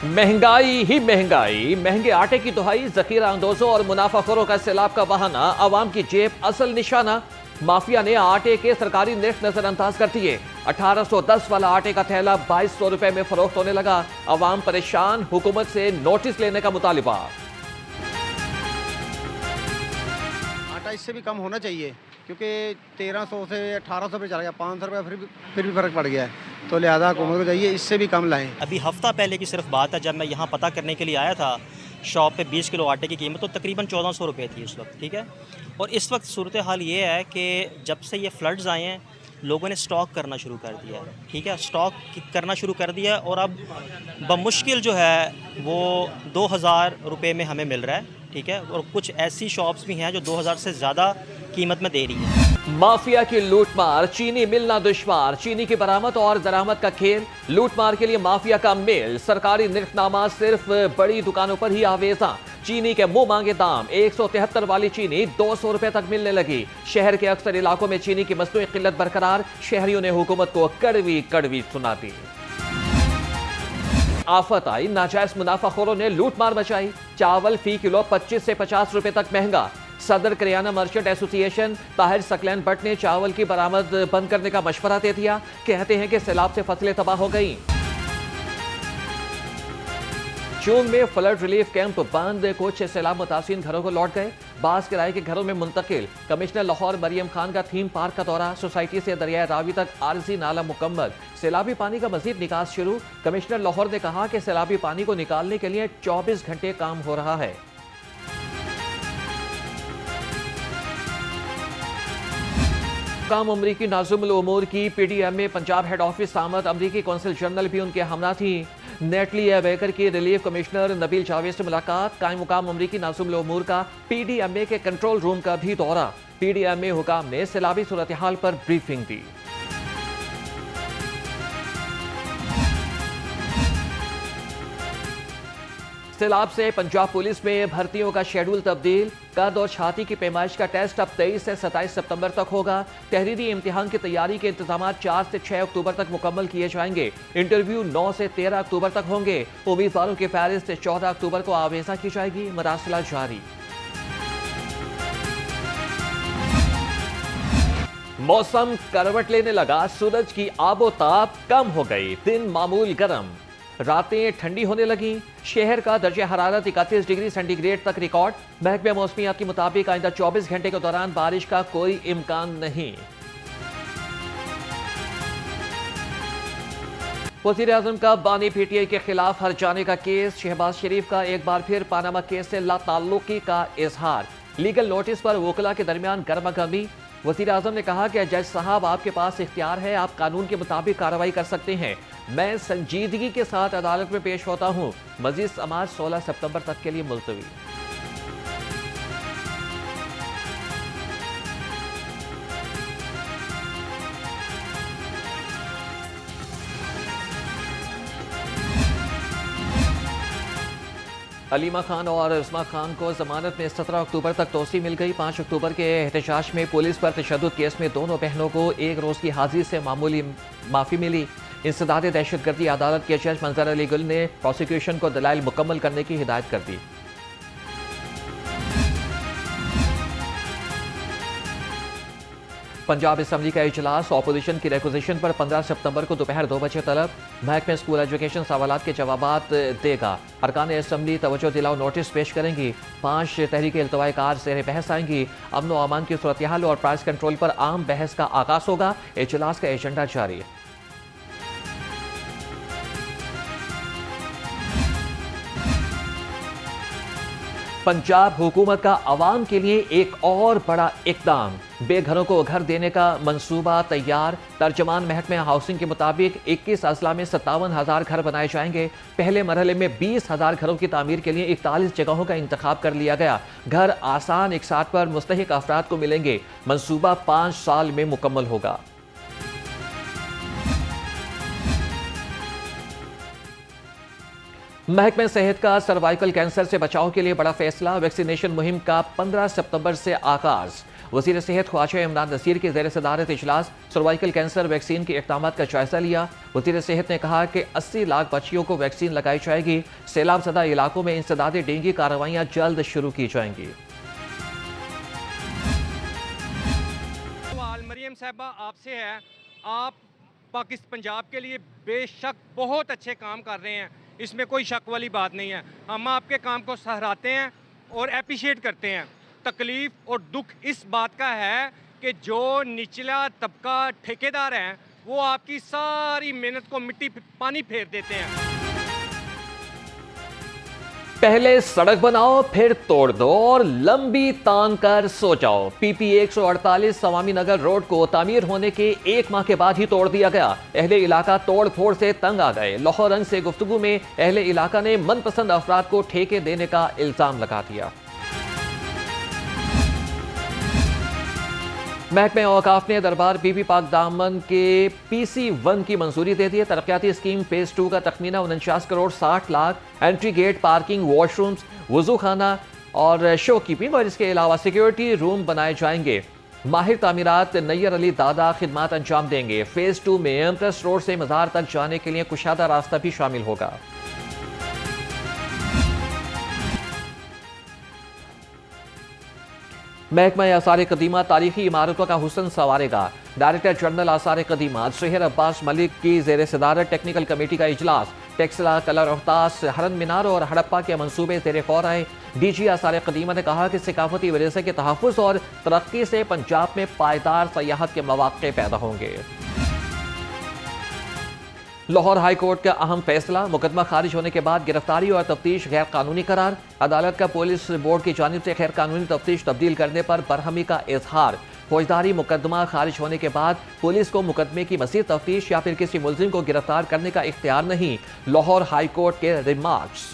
महंगाई ही महंगाई, महंगे आटे की दुहाई, जखीरा अंदोजों और मुनाफाखोरों का सैलाब का बहाना, आवाम की जेब असल निशाना। माफिया ने आटे के सरकारी निर्ख नजरअंदाज कर दिए। 1810 वाला आटे का थैला 2200 रुपए में फरोख्त होने लगा। आवाम परेशान, हुकूमत से नोटिस लेने का मुतालिबा। आटा इससे भी कम होना चाहिए क्योंकि 1300 से 1800 पे चला गया, 500 रुपये फिर भी फ़र्क पड़ गया है, तो लिहाजा हुकूमत को चाहिए इससे भी कम लाएं। अभी हफ्ता पहले की सिर्फ बात है, जब मैं यहाँ पता करने के लिए आया था शॉप पे 20 किलो आटे की कीमत तो तकरीबन 1400 रुपये थी उस वक्त, ठीक है। और इस वक्त सूरत हाल ये है कि जब से ये फ्लड्स आए हैं लोगों ने स्टॉक करना शुरू कर दिया है, ठीक है, स्टॉक करना शुरू कर दिया और अब बमुश्किल जो है वो 2000 रुपये में हमें मिल रहा है, ठीक है। और कुछ ऐसी शॉप्स भी हैं जो 2000 से ज़्यादा कीमत में दे रही है। माफिया की लूटमार, चीनी मिलना दुश्वार, चीनी की बरामद और दरामद का खेल। लूटमार के लिए माफिया का मेल, सरकारी निर्खनामा सिर्फ बड़ी दुकानों पर ही आवेजा। चीनी के मुंह मांगे दाम, 173 वाली चीनी 200 रुपए तक मिलने लगी। शहर के अक्सर इलाकों में चीनी की मसनूई किल्लत बरकरार, शहरियों ने हुकूमत को कड़वी कड़वी सुना दी। आफत आई, नाजायज मुनाफाखोरों ने लूटमार मचाई। चावल फी किलो 25 से 50 रुपए तक महंगा। सदर करियाना मर्चेंट एसोसिएशन ताहिर सकलैन भट्ट ने चावल की बरामद बंद करने का मशवरा दे दिया। कहते हैं कि सैलाब से फसलें तबाह हो गई। चूंग में फ्लड रिलीफ कैंप बंद, कुछ सैलाब मुतासिर घरों को लौट गए, बास किराए के घरों में मुंतकिल। कमिश्नर लाहौर मरियम खान का थीम पार्क का दौरा, सोसाइटी से दरिया रावी तक आरजी नाला मुकम्मल। सैलाबी पानी का मजीद निकास शुरू। कमिश्नर लाहौर ने कहा कि सैलाबी पानी को निकालने के लिए 24 घंटे काम हो रहा है। अमरीकी नाज़िमुल उमूर की पीडीएम में पंजाब हेड ऑफिस आमद, अमरीकी कौंसल जनरल भी उनके हमरा थी। नेटली बेकर की रिलीफ कमिश्नर नबील जावेद से मुलाकात। कायम मुकाम अमरीकी नाज़िमुल उमूर का पीडीएमए के कंट्रोल रूम का भी दौरा। पीडीएमए हुकाम ने सैलाबी सूरत हाल पर ब्रीफिंग दी। सैलाब से पंजाब पुलिस में भर्तियों का शेड्यूल तब्दील। कद और छाती की पैमाइश का टेस्ट अब 23 से 27 सितंबर तक होगा। तहरीरी इम्तिहान की तैयारी के इंतजाम 4 से 6 अक्टूबर तक मुकम्मल किए जाएंगे। इंटरव्यू 9 से 13 अक्टूबर तक होंगे। उम्मीदवारों की फहरिस्त 14 अक्टूबर को आवेजा की जाएगी। मरासला जारी। मौसम करवट लेने लगा, सूरज की आबोताब कम हो गई, दिन मामूल गर्म, रातें ठंडी होने लगी। शहर का दर्जा हरारत 31 डिग्री सेंटीग्रेड तक रिकॉर्ड। महकमे मौसमियात के मुताबिक आइंदा 24 घंटे के दौरान बारिश का कोई इम्कान नहीं। वज़ीर आज़म का बानी पीटीआई के खिलाफ हर जाने का केस। शहबाज शरीफ का एक बार फिर पानामा केस से लाताल्लुकी का इजहार। लीगल नोटिस पर वकला के दरमियान गर्मागर्मी। वज़ीर आज़म ने कहा कि जज साहब आपके पास इख्तियार है, आप कानून के मुताबिक कार्रवाई कर सकते हैं। मैं संजीदगी के साथ अदालत में पेश होता हूँ। मज़ीद समाअत 16 सितंबर तक के लिए मुलतवी। अलीमा खान और उस्मा खान को जमानत में 17 अक्टूबर तक तोसी मिल गई। 5 अक्टूबर के एहतजाज में पुलिस पर तशद्दुद केस में दोनों बहनों को एक रोज़ की हाजिरी से मामूली माफ़ी मिली। इंसदाद दहशतगर्दी अदालत के जज मंजर अली गुल ने प्रोसिक्यूशन को दलाइल मुकम्मल करने की हिदायत कर दी। पंजाब असम्बली का इजलास, ऑपोजिशन की रिक्वेजिशन पर 15 सितंबर को दोपहर 2 बजे तलब। महकमे स्कूल एजुकेशन सवालात के जवाबात देगा। अरकान असम्बली तवज्जो दिलाओ नोटिस पेश करेंगी। 5 तहरीक इल्तवाई कार ज़ेर बहस आएंगी। अमन व अमान की सूरत हाल और प्राइस कंट्रोल पर आम बहस का आगाज होगा। इजलास का एजेंडा जारी। पंजाब हुकूमत का अवाम के लिए एक और बड़ा इकदाम। बेघरों को घर देने का मंसूबा तैयार। तर्जमान महकमे हाउसिंग के मुताबिक 21 अजला में 57,000 घर बनाए जाएंगे। पहले मरहले में 20,000 घरों की तामीर के लिए 41 जगहों का इंतखाब कर लिया गया। घर आसान इकसाट पर मुस्तहिक अफराद को मिलेंगे। मंसूबा 5 साल में मुकम्मल होगा। महकमे सेहत का सर्वाइकल कैंसर से बचाव के लिए बड़ा फैसला। वैक्सीनेशन मुहिम का 15 सितंबर से आगाज। वज़ीर सेहत ख्वाजा इमरान नसीर की ज़ेर सदारत इजलास सर्वाइकल कैंसर वैक्सीन के इक़दामात का जायजा लिया। वज़ीर सेहत ने कहा कि 80 लाख बच्चियों को वैक्सीन लगाई जाएगी। सैलाब ज़दा इलाकों में इंसदादी डेंगू कार्रवाइयाँ जल्द शुरू की जाएंगी। सवाल मरियम साहबा आपसे है, आप पाकिस्तान पंजाब के लिए बेशक बहुत अच्छे काम कर रहे हैं, इसमें कोई शक वाली बात नहीं है। हम आपके काम को सराहते हैं और अप्रिशिएट करते हैं। तकलीफ़ और दुख इस बात का है कि जो निचला तबका ठेकेदार हैं वो आपकी सारी मेहनत को मिट्टी पानी फेर देते हैं। पहले सड़क बनाओ फिर तोड़ दो और लंबी तान कर सो जाओ। पीपी 148 सवामी नगर रोड को तामीर होने के 1 माह के बाद ही तोड़ दिया गया। अहले इलाका तोड़ फोड़ से तंग आ गए। लाहौर रंग से गुफ्तगू में अहले इलाका ने मनपसंद अफराद को ठेके देने का इल्जाम लगा दिया। महकमे औकाफ ने दरबार बीबी पाक दामन के PC1 की मंजूरी दे दी है। तरक्याती स्कीम फेज 2 का तखमीना 49 crore 60 lakh, entry gate, parking, washrooms, वजू खाना और शो कीपिंग और इसके अलावा सिक्योरिटी रूम बनाए जाएंगे। माहिर तामीरात नैयर अली दादा खिदमात अंजाम देंगे। फेज 2 में एम्प्रेस रोड से मज़ार तक जाने के लिए कुशादा रास्ता भी शामिल होगा। महकमा आसार कदीमा तारीखी इमारतों का हुस्न संवारेगा। डायरेक्टर जनरल आसार कदीमा शहर अब्बास मलिक की ज़ेर सदारत टेक्निकल कमेटी का इजलास। टेक्सला, कलर अहतास, हरन मीनार और हड़प्पा के मनसूबे ज़ेर गौर आए। DG आसार कदीमा ने कहा कि सकाफती वरासत के तहफ़्फ़ुज़ और तरक्की से पंजाब में पायदार सयाहत के मौक़े पैदा होंगे। लाहौर हाई कोर्ट का अहम फैसला, मुकदमा खारिज होने के बाद गिरफ्तारी और तफ्तीश गैर कानूनी करार। अदालत का पुलिस बोर्ड की जानिब से गैर कानूनी तफ्तीश तब्दील करने पर बरहमी का इजहार। फौजदारी मुकदमा खारिज होने के बाद पुलिस को मुकदमे की मज़ीद तफ्तीश या फिर किसी मुलजिम को गिरफ्तार करने का इख्तियार नहीं। लाहौर हाई कोर्ट के रिमार्क्स।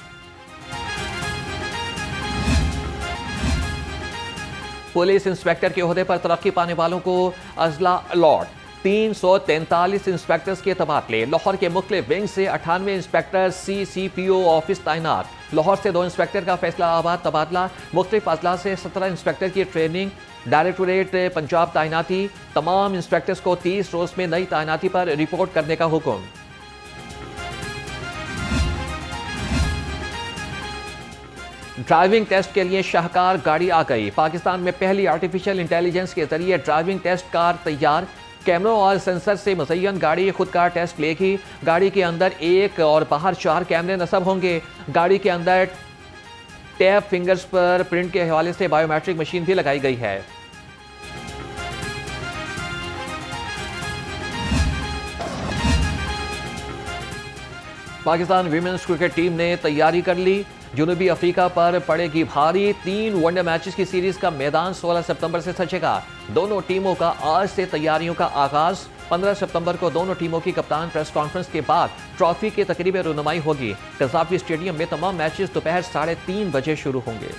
पुलिस इंस्पेक्टर के ओहदे पर तरक्की पाने वालों को अजला अलॉट। 343 इंस्पेक्टर्स के तबादले। लाहौर के मुख्तलिफ विंग से 98 इंस्पेक्टर CCPO ऑफिस तैनात। लाहौर से 2 इंस्पेक्टर का फैसलाबाद तबादला। मुख्तलिफ अजला से 17 इंस्पेक्टर की ट्रेनिंग। डायरेक्टोरेट पंजाब तैनाती। तमाम इंस्पेक्टर्स को 30 रोज में नई तैनाती पर रिपोर्ट करने का हुक्म। ड्राइविंग टेस्ट के लिए शाहकार गाड़ी आ गई। पाकिस्तान में पहली आर्टिफिशियल इंटेलिजेंस के जरिए ड्राइविंग टेस्ट कार तैयार। कैमरों और सेंसर से मुज़य्यन गाड़ी खुद का टेस्ट लेगी। गाड़ी के अंदर 1 और बाहर 4 कैमरे नस्ब होंगे। गाड़ी के अंदर टैप फिंगर्स पर प्रिंट के हवाले से बायोमेट्रिक मशीन भी लगाई गई है। पाकिस्तान वीमेंस क्रिकेट टीम ने तैयारी कर ली। जनूबी अफ्रीका पर पड़ेगी भारी। 3 वनडे मैचेस की सीरीज का मैदान 16 सितंबर से सजेगा। दोनों टीमों का आज से तैयारियों का आगाज। 15 सितंबर को दोनों टीमों की कप्तान प्रेस कॉन्फ्रेंस के बाद ट्रॉफी की तकरीब रुनुमाई होगी। कज़ाफी स्टेडियम में तमाम मैचेस दोपहर 3:30 बजे शुरू होंगे।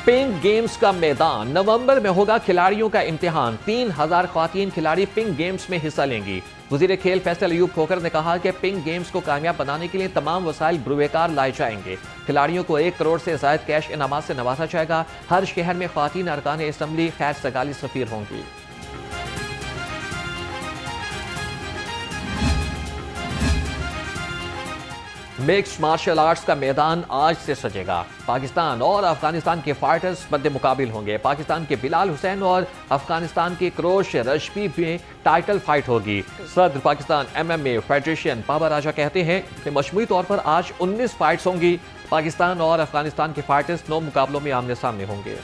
पिंक गेम्स का मैदान। नवंबर में होगा खिलाड़ियों का इम्तिहान। 3000 ख्वातीन खिलाड़ी पिंक गेम्स में हिस्सा लेंगी। वज़ीर खेल फैसल अयूब खोखर ने कहा कि पिंक गेम्स को कामयाब बनाने के लिए तमाम वसाइल बुरुएकार लाए जाएंगे। खिलाड़ियों को 1 करोड़ से ज़ायद कैश इनामात से नवाजा जाएगा। हर शहर में ख्वातीन अरकान असम्बली खैर सगाली सफीर होंगी। मिक्स्ड मार्शल आर्ट्स का मैदान आज से सजेगा। पाकिस्तान और अफगानिस्तान के फाइटर्स मद्दे मुकाबिल होंगे। पाकिस्तान के बिलाल हुसैन और अफगानिस्तान के क्रोश रशबी में टाइटल फाइट होगी। सदर पाकिस्तान MMA फेडरेशन बाबा राजा कहते हैं कि मजमूई तौर पर आज 19 फाइट्स होंगी। पाकिस्तान और अफगानिस्तान के फाइटर्स 9 मुकाबलों में आमने सामने होंगे।